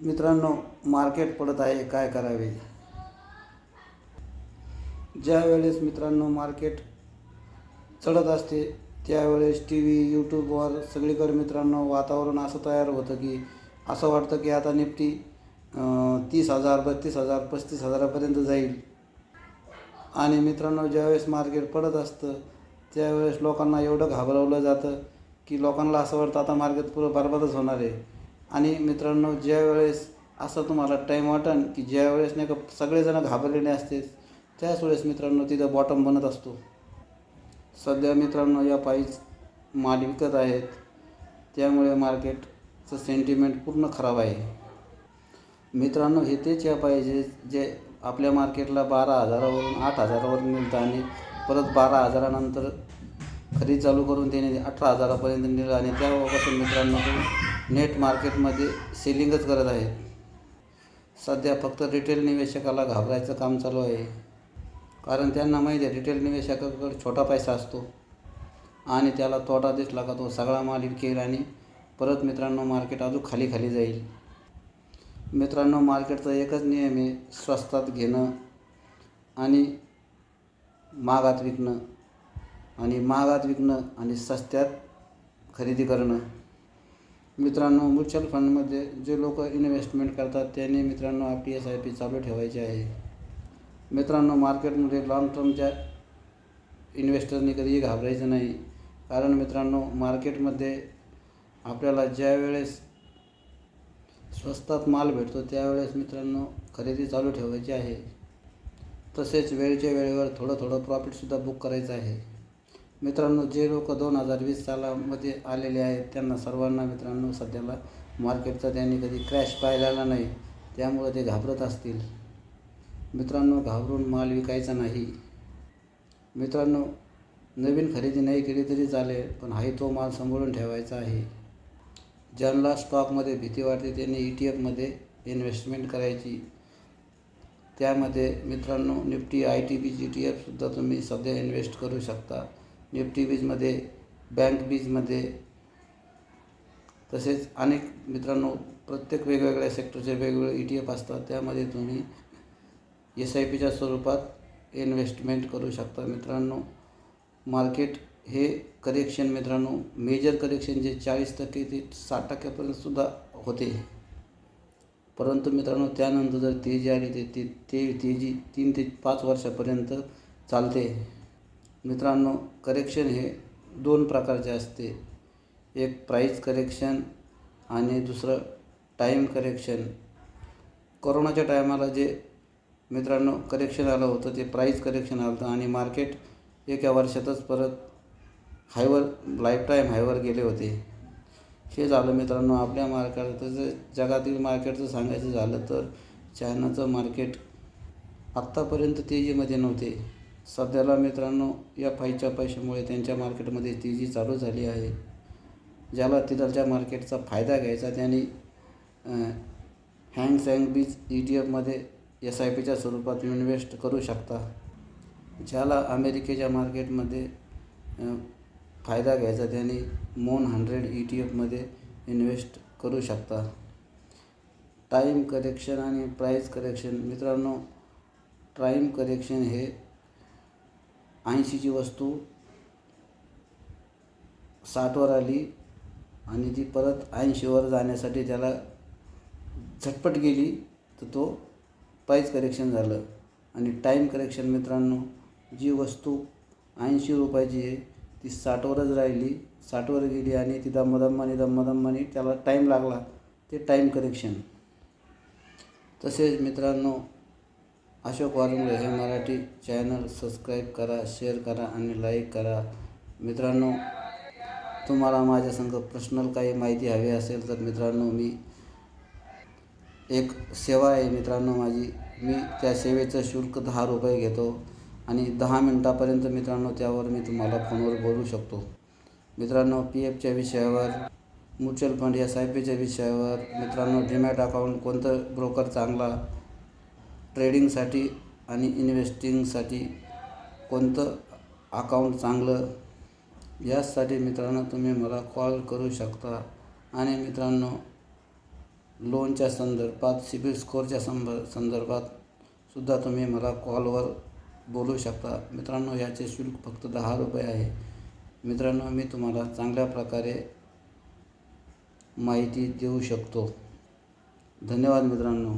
मित्रांनो, मार्केट पडत आहे, काय करावे? ज्या वेळेस मित्रांनो मार्केट चढत असते त्यावेळेस टी व्ही यूट्यूबवर सगळीकडे मित्रांनो वातावरण असं तयार होतं की असं वाटतं की आता निफ्टी 30,000 32,000 35,000पर्यंत जाईल. आणि मित्रांनो, ज्यावेळेस मार्केट पडत असतं त्यावेळेस लोकांना एवढं घाबरवलं जातं की लोकांना असं वाटतं आता मार्केट पुरं बरबादच होणार आहे. आणि मित्रांनो, ज्यावेळेस असं तुम्हाला टाईम वाटेल की ज्यावेळेस नाही का सगळेजण घाबरलेले असते, त्याच वेळेस मित्रांनो तिथं बॉटम बनत असतो. सध्या मित्रांनो या पायीच माल विकत आहेत, त्यामुळे मार्केटचं सेंटिमेंट पूर्ण खराब आहे. मित्रांनो, हे तेच या पाहिजे जे आपल्या मार्केटला 12,000वरून 8,000वर मिळतं आणि परत 12,000नंतर खरेदी चालू करून त्याने 18,000पर्यंत नेलं आणि तेव्हापासून मित्रांनो तो नेट मार्केटमध्ये सेलिंगच करत आहे. सध्या फक्त रिटेल निवेशकाला घाबरायचं काम चालू आहे, कारण त्यांना माहिती आहे रिटेल निवेशकाकडे छोटा पैसा असतो आणि त्याला तोटा दिसला का तो सगळा माल विकेल आणि परत मित्रांनो मार्केट अजून खाली खाली जाईल. मित्रांनो, मार्केटचा एकच नियम आहे, स्वस्तात घेणं आणि महागात विकणं आणि महागात विकणं आणि सस्त्यात खरेदी करणं. मित्रांनो, म्युच्युअल फंडमध्ये जे लोक इन्व्हेस्टमेंट करतात त्यांनी मित्रांनो आपली SIP चालू ठेवायची आहे. मित्रांनो, मार्केटमध्ये लॉंग टर्मच्या इन्व्हेस्टरनी कधीही घाबरायचं नाही, कारण मित्रांनो मार्केटमध्ये आपल्याला ज्या वेळेस स्वस्तात माल भेटतो त्यावेळेस मित्रांनो खरेदी चालू ठेवायची आहे. तसेच वेळच्या वेळेवर थोडं थोडं प्रॉफिटसुद्धा बुक करायचं आहे. मित्रांनो, जे लोक 2020 सालामध्ये आलेले आहेत त्यांना सर्वांना मित्रांनो सध्याला मार्केटचा त्यांनी कधी क्रॅश पाहिलेला नाही, त्यामुळे ते घाबरत असतील. मित्रांनो, घाबरून माल विकायचा नाही. मित्रांनो, नवीन खरेदी नाही केली तरी चालेल, पण आहे तो माल सांभाळून ठेवायचा आहे. ज्यांना स्टॉकमध्ये भीती वाटते त्यांनी ETFमध्ये इन्व्हेस्टमेंट करायची. त्यामध्ये मित्रांनो निफ्टी ITBIZ ETFसुद्धा तुम्ही सध्या इन्व्हेस्ट करू शकता. निफ्टी बीजमध्ये, बँक बीजमध्ये, तसेच अनेक मित्रांनो प्रत्येक वेगवेगळ्या सेक्टरचे वेगवेगळे ETF असतात, त्यामध्ये तुम्ही SIPच्या स्वरूपात इन्व्हेस्टमेंट करू शकता. मित्रांनो, मार्केट हे करेक्शन मित्रांनो मेजर करेक्शन जे 40% ते 60%पर्यंतसुद्धा होते, परंतु मित्रांनो त्यानंतर जर तेजी आली ते तेजी 3 ते 5 वर्षापर्यंत चालते. मित्रांनो, करेक्शन हे 2 प्रकारचे असते, एक प्राईस करेक्शन आणि दुसरं टाईम करेक्शन. कोरोनाच्या टायमाला जे मित्रांनो करेक्शन आलं होतं ते प्राईस करेक्शन आलं होतं आणि मार्केट एका वर्षातच परत हायवर लाईफटाईम हायवर गेले होते. हे झालं मित्रांनो आपल्या मार्केट. तसं जगातील मार्केटचं सांगायचं झालं तर चायनाचं मार्केट आत्तापर्यंत तेजीमध्ये नव्हते. सध्याला मित्रांनो या फाईच्या पैशामुळे त्यांच्या मार्केटमध्ये तेजी चालू झाली आहे. ज्याला तिथलच्या मार्केटचा फायदा घ्यायचा त्यांनी हँग सेंग बीज ETFमध्ये SIPच्या स्वरूपात इन्व्हेस्ट करू शकता. ज्याला अमेरिकेच्या मार्केटमध्ये फायदा घ्यायचा त्यांनी MON 100 ETFमध्ये इन्व्हेस्ट करू शकता. टाईम करेक्शन आणि प्राईस करेक्शन. मित्रांनो, टाईम करेक्शन हे 80ची वस्तू 60वर आली आणि ती परत 80वर जाण्यासाठी त्याला झटपट गेली तर तो प्राईस करेक्शन झालं. आणि टाईम करेक्शन मित्रांनो, जी वस्तू 80 रुपयाची आहे ती 60वरच राहिली, 60वर गेली आणि ती दम्मादम्माने त्याला टाईम लागला, ते टाईम करेक्शन. तसेच मित्रांनो, अशोक वारुंगळे हे मराठी चॅनल सबस्क्राईब करा, शेअर करा आणि लाईक करा. मित्रांनो, तुम्हाला माझ्यासंग पर्सनल काही माहिती हवी असेल तर मित्रांनो मी एक सेवा आहे मित्रांनो माझी, मी त्या सेवेचं शुल्क 10 रुपये घेतो आणि 10 मिनटापर्यंत मित्रांनो त्यावर मी तुम्हाला फोनवर बोलू शकतो. मित्रांनो, PFच्या विषयावर, म्युच्युअल फंड SIPच्या विषयावर, मित्रांनो डीमॅट अकाउंट कोणतं ब्रोकर चांगला, ट्रेडिंगसाठी आणि इन्व्हेस्टिंगसाठी कोणतं अकाउंट चांगलं, यासाठी मित्रांनो तुम्ही मला कॉल करू शकता. आणि मित्रांनो लोनच्या संदर्भात, सिबिल स्कोअरच्या संदर्भात सुद्धा तुम्ही मला कॉलवर बोलू शकता. मित्रांनो, याचे शुल्क फक्त 10 रुपये आहे. मित्रांनो, मी तुम्हाला चांगल्या प्रकारे माहिती देऊ शकतो. धन्यवाद मित्रांनो.